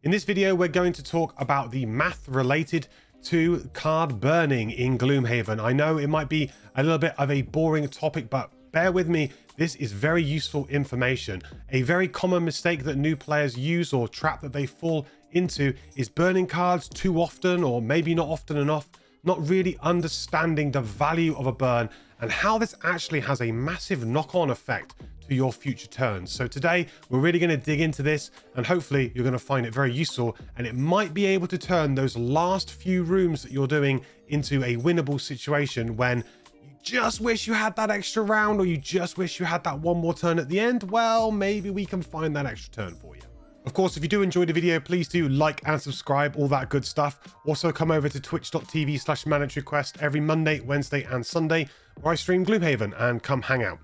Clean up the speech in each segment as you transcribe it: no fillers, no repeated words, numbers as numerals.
In this video, we're going to talk about the math related to card burning in Gloomhaven. I know it might be a little bit of a boring topic, but bear with me. This is very useful information. A very common mistake that new players use, or trap that they fall into, is burning cards too often, or maybe not often enough, not really understanding the value of a burn and how this actually has a massive knock-on effect to your future turns. So today we're really going to dig into this, and hopefully you're going to find it very useful, and it might be able to turn those last few rooms that you're doing into a winnable situation when you just wish you had that extra round, or you just wish you had that one more turn at the end. Well, maybe we can find that extra turn for you. Of course, if you do enjoy the video, please do like and subscribe, all that good stuff. Also, come over to twitch.tv/ManageRequest every Monday, Wednesday, and Sunday, where I stream Gloomhaven, and come hang out.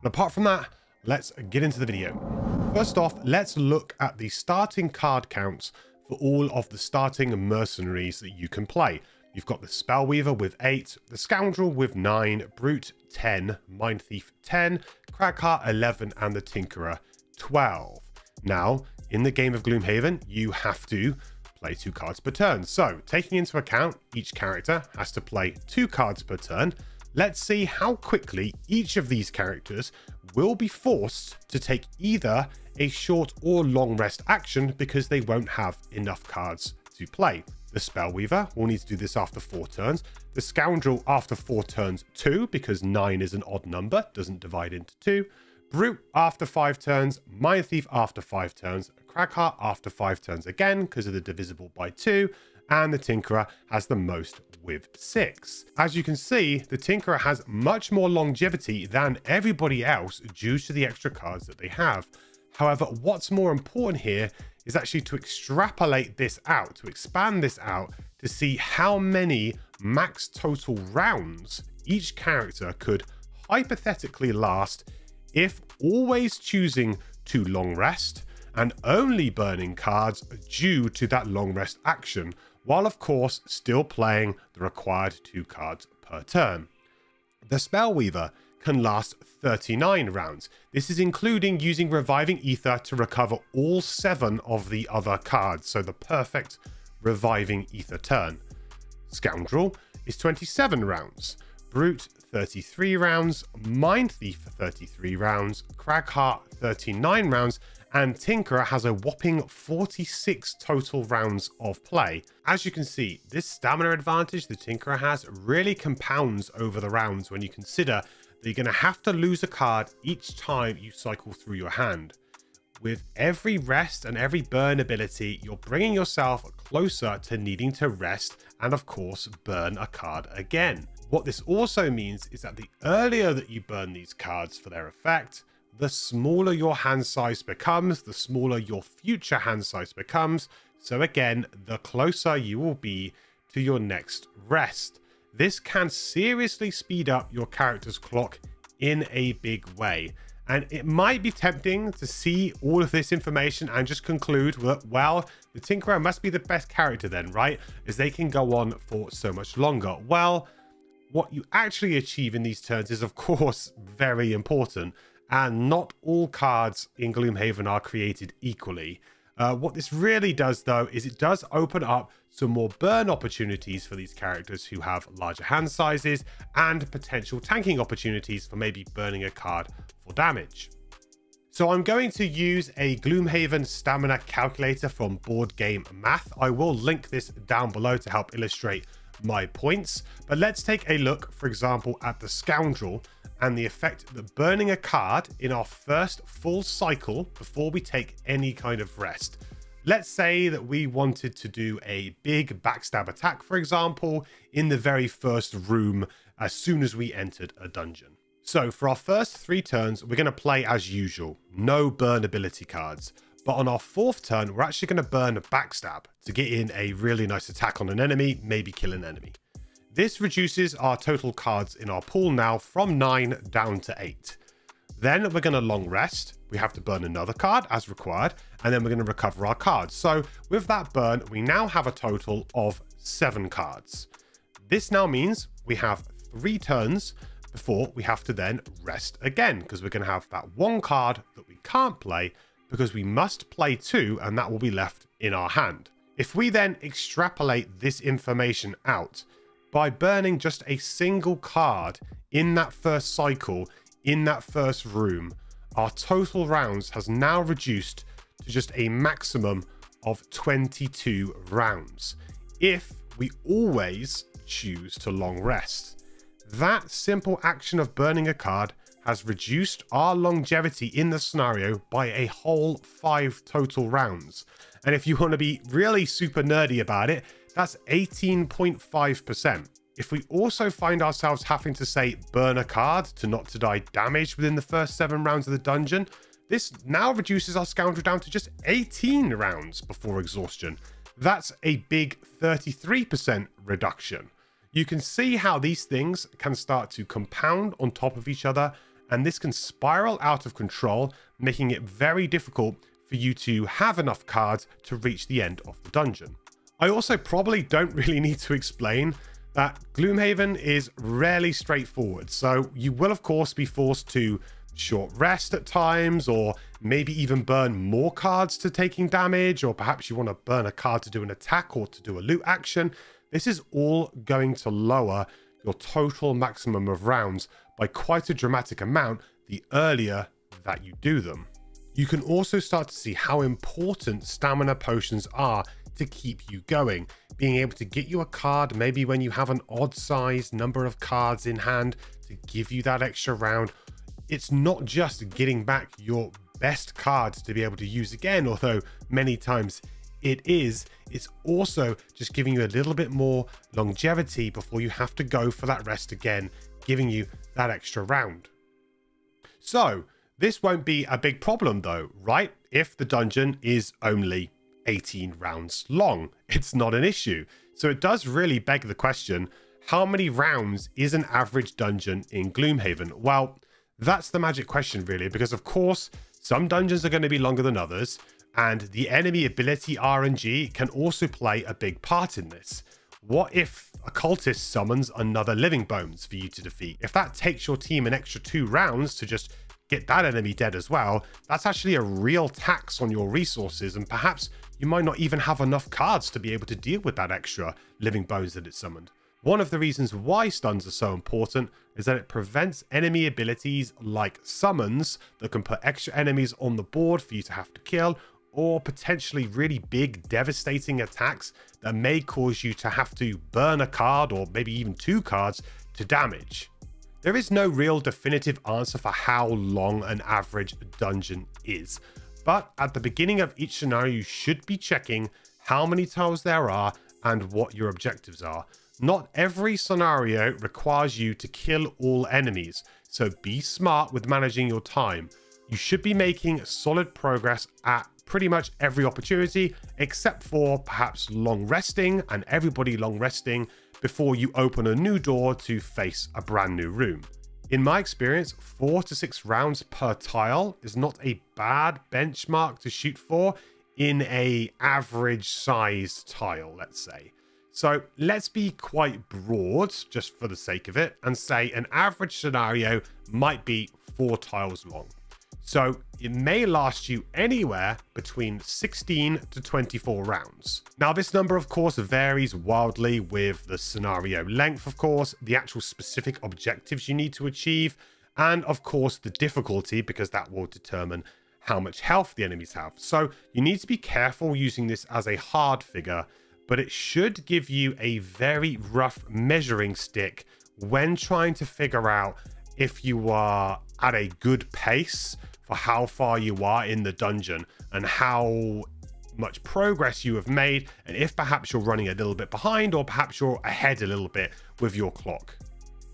And apart from that, let's get into the video. First off, let's look at the starting card counts for all of the starting mercenaries that you can play. You've got the Spellweaver with 8, the Scoundrel with 9, Brute 10, Mind Thief 10, Cragheart 11, and the Tinkerer 12. Now, in the game of Gloomhaven, you have to play 2 cards per turn. So, taking into account each character has to play 2 cards per turn, let's see how quickly each of these characters will be forced to take either a short or long rest action because they won't have enough cards to play. The Spellweaver will need to do this after 4 turns. The Scoundrel after 4 turns too, because 9 is an odd number, doesn't divide into 2. Brute after 5 turns, Mind Thief after 5 turns, Cragheart after 5 turns again because of the divisible by 2, and the Tinkerer has the most with 6. As you can see, the Tinkerer has much more longevity than everybody else due to the extra cards that they have. However, what's more important here is actually to extrapolate this out, to expand this out, to see how many max total rounds each character could hypothetically last if always choosing to long rest and only burning cards due to that long rest action, while of course still playing the required 2 cards per turn. The Spellweaver can last 39 rounds. This is including using Reviving Ether to recover all 7 of the other cards, so the perfect Reviving Ether turn. Scoundrel is 27 rounds. Brute 33 rounds, Mind Thief 33 rounds, Cragheart 39 rounds, and Tinkerer has a whopping 46 total rounds of play. As you can see, this stamina advantage the Tinkerer has really compounds over the rounds when you consider that you're going to have to lose a card each time you cycle through your hand. With every rest and every burn ability, you're bringing yourself closer to needing to rest and of course burn a card again. What this also means is that the earlier that you burn these cards for their effect, the smaller your hand size becomes, the smaller your future hand size becomes. So again, the closer you will be to your next rest. This can seriously speed up your character's clock in a big way. And it might be tempting to see all of this information and just conclude that, well, the Tinkerer must be the best character then, right? As they can go on for so much longer. Well, what you actually achieve in these turns is, of course, very important. And not all cards in Gloomhaven are created equally. What this really does, though, is it does open up some more burn opportunities for these characters who have larger hand sizes and potential tanking opportunities for maybe burning a card for damage. So I'm going to use a Gloomhaven stamina calculator from Board Game Math. I will link this down below to help illustrate my points, but let's take a look, for example, at the Scoundrel and the effect that burning a card in our first full cycle before we take any kind of rest. Let's say that we wanted to do a big backstab attack, for example, in the very first room as soon as we entered a dungeon. So for our first 3 turns, we're going to play as usual, no burn ability cards. But on our 4th turn, we're actually going to burn a backstab to get in a really nice attack on an enemy, maybe kill an enemy. This reduces our total cards in our pool now from 9 down to 8. Then we're going to long rest. We have to burn another card as required, and then we're going to recover our cards. So with that burn, we now have a total of 7 cards. This now means we have 3 turns before we have to then rest again, because we're going to have that 1 card that we can't play because we must play 2, and that will be left in our hand. If we then extrapolate this information out, by burning just a single card in that first cycle, in that first room, our total rounds has now reduced to just a maximum of 22 rounds, if we always choose to long rest. That simple action of burning a card has reduced our longevity in the scenario by a whole 5 total rounds. And if you want to be really super nerdy about it, that's 18.5%. If we also find ourselves having to, say, burn a card to not to die damage within the first 7 rounds of the dungeon, this now reduces our scoundrel down to just 18 rounds before exhaustion. That's a big 33% reduction. You can see how these things can start to compound on top of each other, and this can spiral out of control, making it very difficult for you to have enough cards to reach the end of the dungeon. I also probably don't really need to explain that Gloomhaven is rarely straightforward. So you will of course be forced to short rest at times, or maybe even burn more cards to taking damage, or perhaps you want to burn a card to do an attack or to do a loot action. This is all going to lower your total maximum of rounds by quite a dramatic amount the earlier that you do them. You can also start to see how important stamina potions are to keep you going. Being able to get you a card maybe when you have an odd sized number of cards in hand to give you that extra round. It's not just getting back your best cards to be able to use again, although many times it is. It's also just giving you a little bit more longevity before you have to go for that rest again, giving you that extra round. So this won't be a big problem though, right? If the dungeon is only 18 rounds long, it's not an issue. So it does really beg the question, how many rounds is an average dungeon in Gloomhaven? Well, that's the magic question really, because of course, some dungeons are going to be longer than others, and the enemy ability RNG can also play a big part in this. What if a cultist summons another living bones for you to defeat? If that takes your team an extra 2 rounds to just get that enemy dead as well, that's actually a real tax on your resources, and perhaps you might not even have enough cards to be able to deal with that extra living bones that it summoned. One of the reasons why stuns are so important is that it prevents enemy abilities like summons that can put extra enemies on the board for you to have to kill, or potentially really big devastating attacks that may cause you to have to burn a card or maybe even 2 cards to damage. There is no real definitive answer for how long an average dungeon is, but at the beginning of each scenario you should be checking how many tiles there are and what your objectives are. Not every scenario requires you to kill all enemies, so be smart with managing your time. You should be making solid progress at pretty much every opportunity, except for perhaps long resting, and everybody long resting before you open a new door to face a brand new room. In my experience, 4 to 6 rounds per tile is not a bad benchmark to shoot for in a average sized tile, let's say. So let's be quite broad just for the sake of it and say an average scenario might be 4 tiles long. So it may last you anywhere between 16 to 24 rounds. Now this number of course varies wildly with the scenario length, of course, the actual specific objectives you need to achieve, and of course the difficulty, because that will determine how much health the enemies have. So you need to be careful using this as a hard figure, but it should give you a very rough measuring stick when trying to figure out if you are at a good pace for how far you are in the dungeon and how much progress you have made, and if perhaps you're running a little bit behind or perhaps you're ahead a little bit with your clock.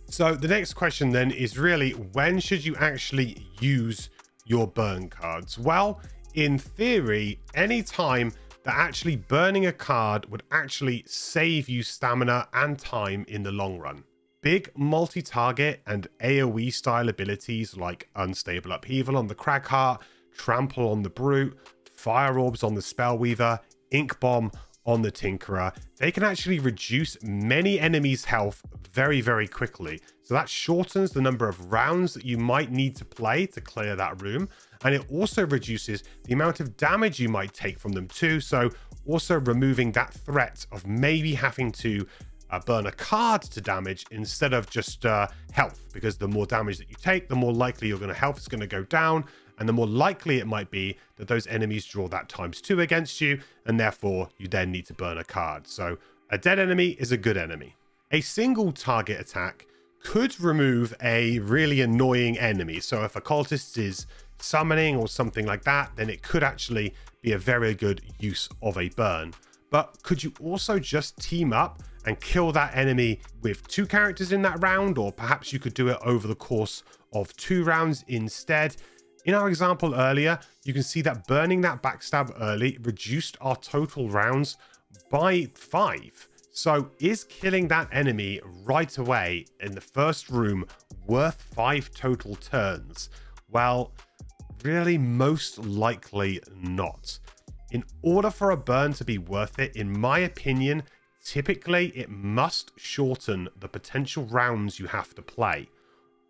So the next question then is really, when should you actually use your burn cards? Well, in theory, any time that actually burning a card would actually save you stamina and time in the long run. Big multi-target and AoE style abilities like Unstable Upheaval on the Cragheart, Trample on the Brute, Fire Orbs on the Spellweaver, Ink Bomb on the Tinkerer, they can actually reduce many enemies' health very, very quickly. So that shortens the number of rounds that you might need to play to clear that room. And it also reduces the amount of damage you might take from them too. So also removing that threat of maybe having to burn a card to damage instead of just health, because the more damage that you take, the more likely health is going to go down, and the more likely it might be that those enemies draw that ×2 against you, and therefore you then need to burn a card. So a dead enemy is a good enemy. A single target attack could remove a really annoying enemy. So if a cultist is summoning or something like that, then it could actually be a very good use of a burn. But could you also just team up and kill that enemy with 2 characters in that round? Or perhaps you could do it over the course of 2 rounds instead. In our example earlier, you can see that burning that backstab early reduced our total rounds by 5. So is killing that enemy right away in the first room worth 5 total turns? Well, really, most likely not. In order for a burn to be worth it, in my opinion, typically it must shorten the potential rounds you have to play,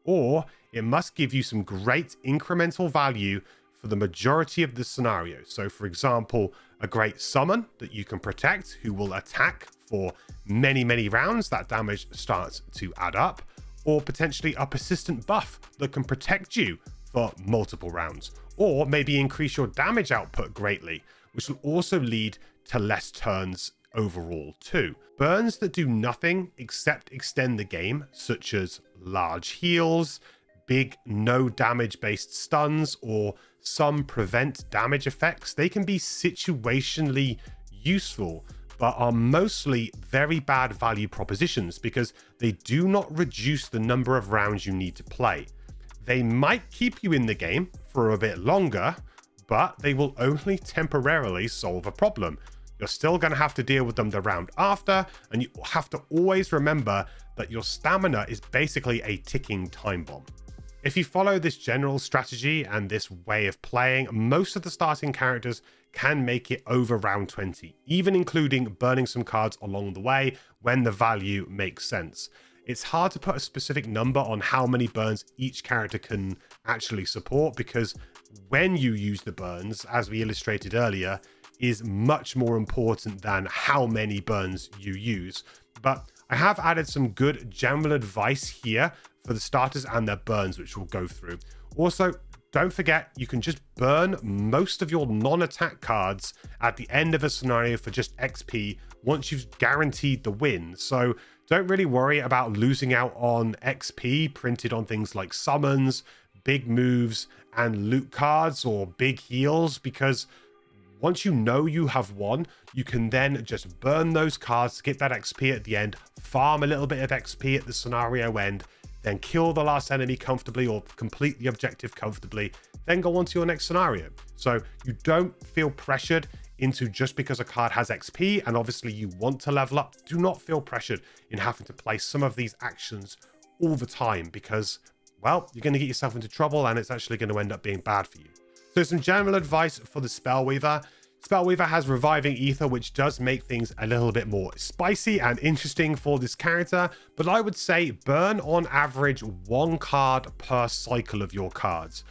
or it must give you some great incremental value for the majority of the scenarios. So for example, a great summon that you can protect who will attack for many rounds, that damage starts to add up, or potentially a persistent buff that can protect you for multiple rounds, or maybe increase your damage output greatly, which will also lead to less turns overall too. Burns that do nothing except extend the game, such as large heals, big no damage based stuns, or some prevent damage effects, they can be situationally useful, but are mostly very bad value propositions because they do not reduce the number of rounds you need to play. They might keep you in the game for a bit longer, but they will only temporarily solve a problem. You're still going to have to deal with them the round after, and you have to always remember that your stamina is basically a ticking time bomb. If you follow this general strategy and this way of playing, most of the starting characters can make it over round 20, even including burning some cards along the way when the value makes sense. It's hard to put a specific number on how many burns each character can actually support, because when you use the burns, as we illustrated earlier, is much more important than how many burns you use. But I have added some good general advice here for the starters and their burns, which we'll go through. Also, don't forget, you can just burn most of your non-attack cards at the end of a scenario for just XP once you've guaranteed the win. So don't really worry about losing out on XP printed on things like summons, big moves, and loot cards or big heals, because once you know you have won, you can then just burn those cards to get that XP at the end, farm a little bit of XP at the scenario end, then kill the last enemy comfortably or complete the objective comfortably, then go on to your next scenario. So you don't feel pressured into just because a card has XP and obviously you want to level up. Do not feel pressured in having to play some of these actions all the time, because, well, you're going to get yourself into trouble and it's actually going to end up being bad for you. So some general advice for the Spellweaver. Spellweaver has Reviving Ether, which does make things a little bit more spicy and interesting for this character, but I would say burn on average 1 card per cycle of your cards.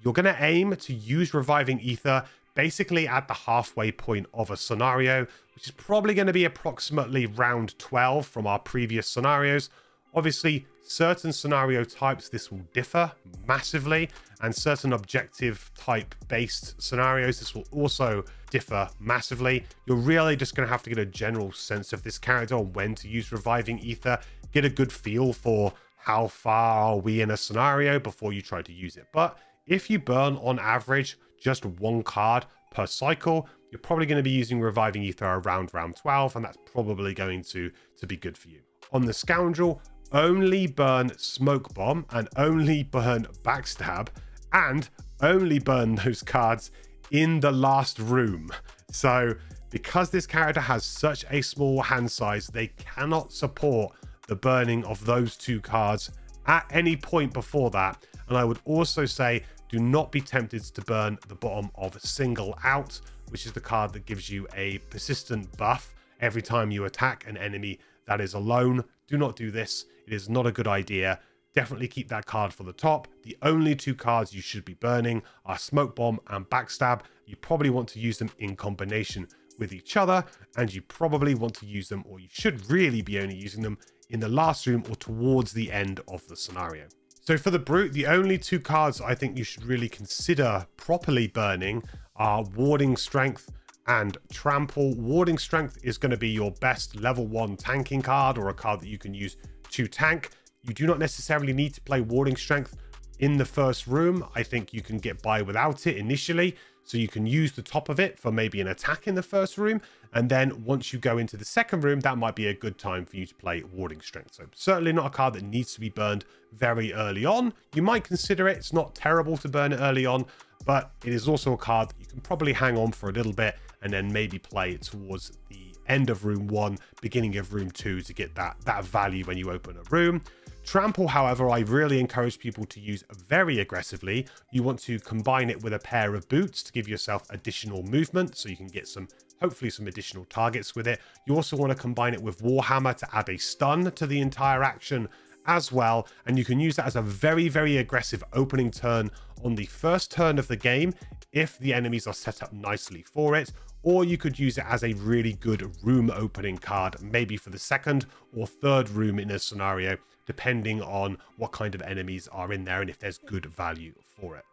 You're going to aim to use Reviving Ether basically at the halfway point of a scenario, which is probably going to be approximately round 12 from our previous scenarios. Obviously, certain scenario types this will differ massively, and certain objective type based scenarios this will also differ massively. You're really just going to have to get a general sense of this character on when to use Reviving Ether, get a good feel for how far are we in a scenario before you try to use it. But if you burn on average just 1 card per cycle, you're probably going to be using Reviving Ether around round 12, and that's probably going to be good for you. On the Scoundrel, only burn Smoke Bomb and only burn Backstab, and only burn those cards in the last room. So because this character has such a small hand size, they cannot support the burning of those 2 cards at any point before that. And I would also say do not be tempted to burn the bottom of Single Out, which is the card that gives you a persistent buff every time you attack an enemy that is alone. Do not do this. It is not a good idea. Definitely keep that card for the top. The only 2 cards you should be burning are Smoke Bomb and Backstab. You probably want to use them in combination with each other, and you probably want to use them, or you should really be only using them in the last room or towards the end of the scenario. So for the Brute, the only two cards I think you should really consider properly burning are Warding Strength and Trample. Warding Strength is going to be your best level 1 tanking card, or a card that you can use to tank. You do not necessarily need to play Warding Strength in the first room. I think you can get by without it initially, so you can use the top of it for maybe an attack in the first room, and then once you go into the second room, that might be a good time for you to play Warding Strength. So certainly not a card that needs to be burned very early on. You might consider it. It's not terrible to burn it early on, but it is also a card that you can probably hang on for a little bit and then maybe play it towards the end of room 1, beginning of room 2 to get that value when you open a room. Trample, however, I really encourage people to use very aggressively. You want to combine it with a pair of boots to give yourself additional movement, so you can get hopefully some additional targets with it. You also want to combine it with Warhammer to add a stun to the entire action as well, and you can use that as a very, very aggressive opening turn on the first turn of the game if the enemies are set up nicely for it, or you could use it as a really good room opening card, maybe for the second or third room in a scenario, depending on what kind of enemies are in there and if there's good value for it.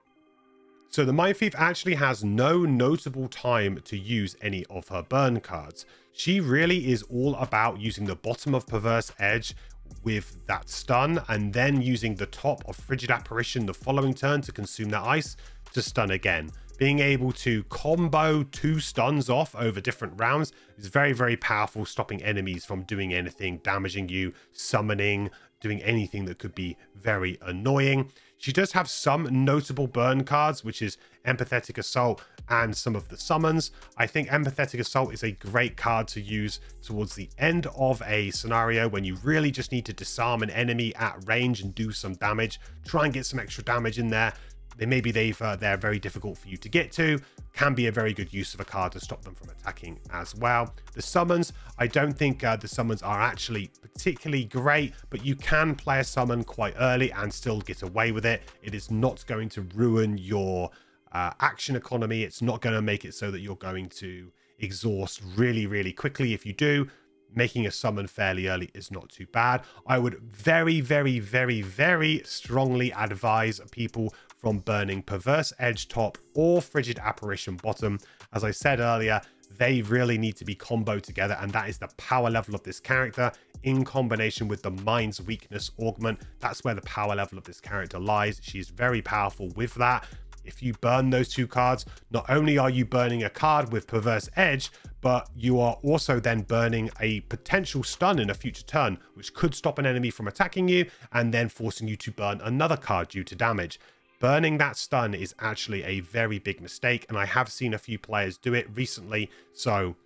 So the Mind Thief actually has no notable time to use any of her burn cards. She really is all about using the bottom of Perverse Edge with that stun, and then using the top of Frigid Apparition the following turn to consume that ice to stun again. Being able to combo 2 stuns off over different rounds is very, very powerful, stopping enemies from doing anything, damaging you, summoning, doing anything that could be very annoying. She does have some notable burn cards, which is Empathetic Assault and some of the summons. I think Empathetic Assault is a great card to use towards the end of a scenario when you really just need to disarm an enemy at range and do some damage. Try and get some extra damage in there. Maybe they're very difficult for you to get to. Can be a very good use of a card to stop them from attacking as well. The summons, I don't think the summons are actually particularly great, but you can play a summon quite early and still get away with it. It is not going to ruin your action economy. It's not going to make it so that you're going to exhaust really, really quickly. If you do, making a summon fairly early is not too bad. I would very, very, very, very strongly advise people from burning Perverse Edge top or Frigid Apparition bottom. As I said earlier, they really need to be comboed together, and that is the power level of this character in combination with the Mind's Weakness Augment. That's where the power level of this character lies. She's very powerful with that. If you burn those two cards, not only are you burning a card with Perverse Edge, but you are also then burning a potential stun in a future turn, which could stop an enemy from attacking you and then forcing you to burn another card due to damage. Burning that stun is actually a very big mistake, and I have seen a few players do it recently, so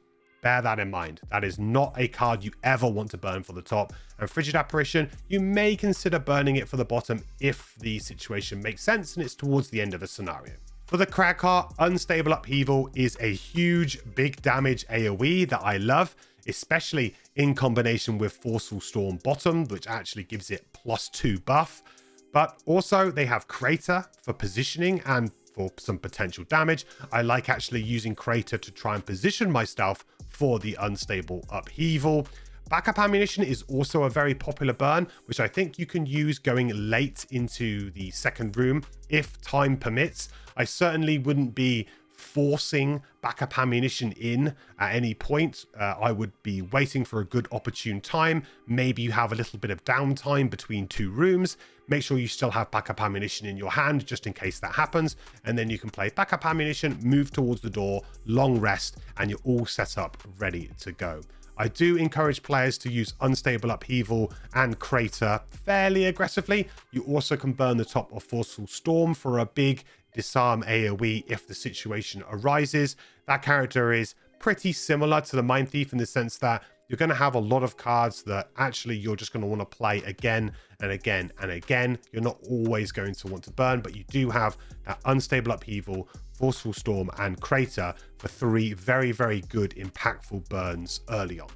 bear that in mind. That is not a card you ever want to burn for the top. And Frigid Apparition, you may consider burning it for the bottom if the situation makes sense and it's towards the end of a scenario. For the Kragheart, Unstable Upheaval is a huge, big damage AoE that I love, especially in combination with Forceful Storm bottom, which actually gives it +2 buff. But also they have Crater for positioning and for some potential damage. I like actually using Crater to try and position myself for the Unstable Upheaval. Backup ammunition is also a very popular burn, which I think you can use going late into the second room if time permits. I certainly wouldn't be forcing backup ammunition in at any point. I would be waiting for a good opportune time. Maybe you have a little bit of downtime between 2 rooms. Make sure you still have backup ammunition in your hand just in case that happens, and then you can play backup ammunition, move towards the door, long rest, and you're all set up ready to go. I do encourage players to use Unstable Upheaval and Crater fairly aggressively. You also can burn the top of Forceful Storm for a big disarm AoE if the situation arises. That character is pretty similar to the Mind Thief in the sense that you're going to have a lot of cards that actually you're just going to want to play again and again and again. You're not always going to want to burn, but you do have that Unstable Upheaval, Forceful Storm, and Crater for 3 very, very good impactful burns early on.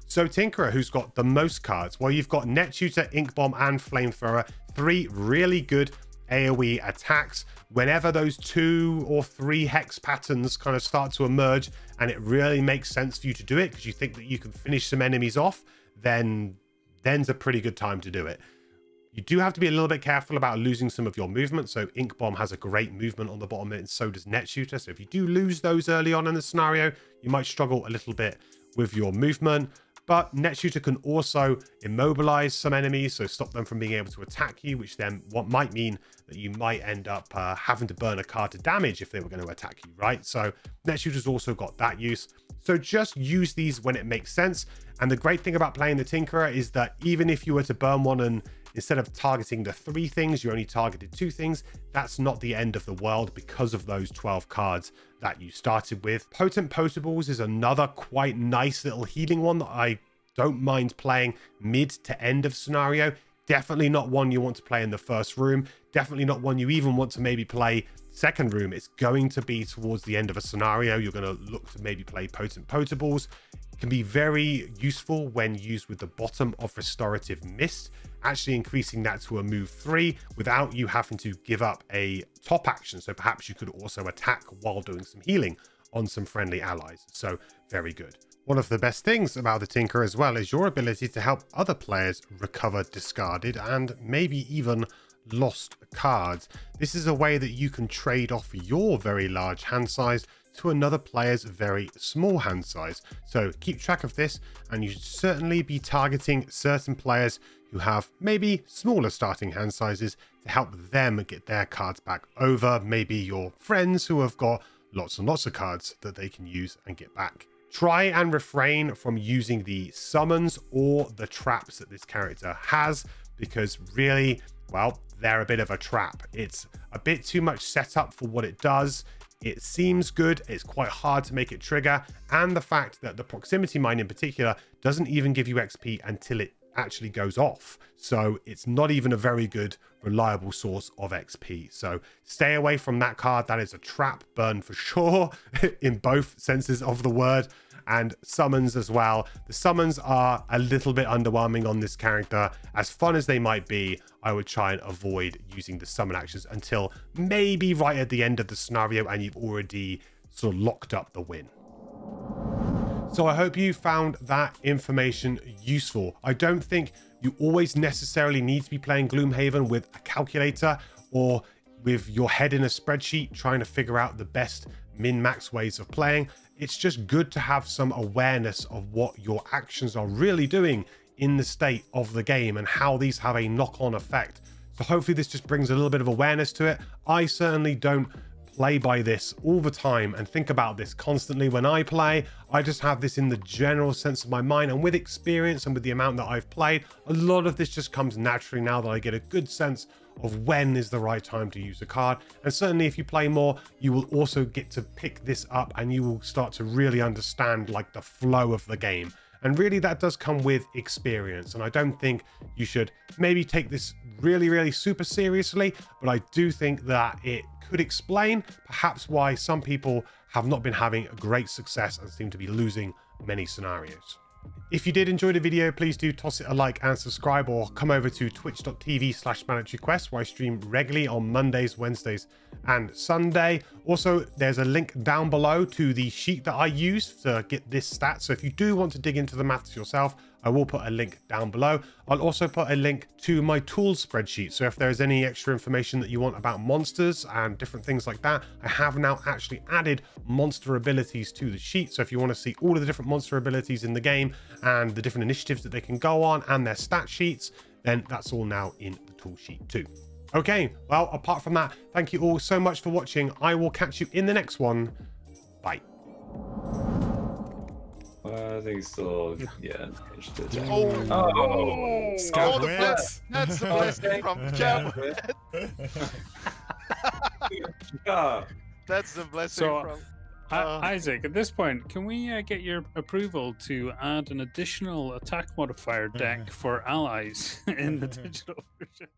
So Tinkerer, who's got the most cards? Well, you've got Net Shooter, Ink Bomb, and Flamethrower. 3 really good AoE attacks whenever those 2 or 3 hex patterns kind of start to emerge and it really makes sense for you to do it because you think that you can finish some enemies off, then's a pretty good time to do it. You do have to be a little bit careful about losing some of your movement. So Ink Bomb has a great movement on the bottom, and so does Net Shooter. So if you do lose those early on in the scenario, you might struggle a little bit with your movement. But Net Shooter can also immobilize some enemies, so stop them from being able to attack you, which then what might mean that you might end up having to burn a card to damage if they were going to attack you, right? So Net Shooter's also got that use. So just use these when it makes sense. And the great thing about playing the Tinkerer is that even if you were to burn one and instead of targeting the 3 things, you only targeted 2 things, that's not the end of the world because of those 12 cards that you started with. Potent Potables is another quite nice little healing one that I don't mind playing mid to end of scenario. Definitely not one you want to play in the first room. Definitely not one you even want to maybe play second room. It's going to be towards the end of a scenario. You're going to look to maybe play Potent Potables. It can be very useful when used with the bottom of Restorative Mist, actually increasing that to a move 3 without you having to give up a top action. So perhaps you could also attack while doing some healing on some friendly allies. So very good. One of the best things about the Tinker as well is your ability to help other players recover discarded and maybe even lost cards. This is a way that you can trade off your very large hand size to another player's very small hand size. So keep track of this, and you should certainly be targeting certain players who have maybe smaller starting hand sizes to help them get their cards back over maybe your friends who have got lots and lots of cards that they can use and get back. Try and refrain from using the summons or the traps that this character has, because really, well, they're a bit of a trap. It's a bit too much setup for what it does. It seems good, it's quite hard to make it trigger, and the fact that the proximity mine in particular doesn't even give you XP until it actually goes off. So it's not even a very good, reliable source of XP. So stay away from that card. That is a trap burn for sure, in both senses of the word. And summons as well. The summons are a little bit underwhelming on this character. As fun as they might be, I would try and avoid using the summon actions until maybe right at the end of the scenario and you've already sort of locked up the win. So I hope you found that information useful. I don't think you always necessarily need to be playing Gloomhaven with a calculator or with your head in a spreadsheet trying to figure out the best min-max ways of playing. It's just good to have some awareness of what your actions are really doing in the state of the game and how these have a knock-on effect. So hopefully this just brings a little bit of awareness to it. I certainly don't play by this all the time and think about this constantly when I play. I just have this in the general sense of my mind, and with experience and with the amount that I've played, a lot of this just comes naturally now that I get a good sense of when is the right time to use a card. And certainly if you play more, you will also get to pick this up and you will start to really understand like the flow of the game. And really that does come with experience. And I don't think you should maybe take this really super seriously, but I do think that it could explain perhaps why some people have not been having great success and seem to be losing many scenarios. If you did enjoy the video, please do toss it a like and subscribe, or come over to twitch.tv/MandatoryQuest, where I stream regularly on Mondays, Wednesdays and Sunday. Also, there's a link down below to the sheet that I use to get this stat. So if you do want to dig into the maths yourself, I will put a link down below. I'll also put a link to my tools spreadsheet. So if there's any extra information that you want about monsters and different things like that, I have now actually added monster abilities to the sheet. So if you want to see all of the different monster abilities in the game and the different initiatives that they can go on and their stat sheets, then that's all now in the tool sheet too. Okay, well, apart from that, thank you all so much for watching. I will catch you in the next one. Bye. I think still, yeah. Oh, Scout that's the blessing from Cowboy. Yeah. That's the blessing from. Isaac, at this point, can we get your approval to add an additional attack modifier deck for allies in the digital version?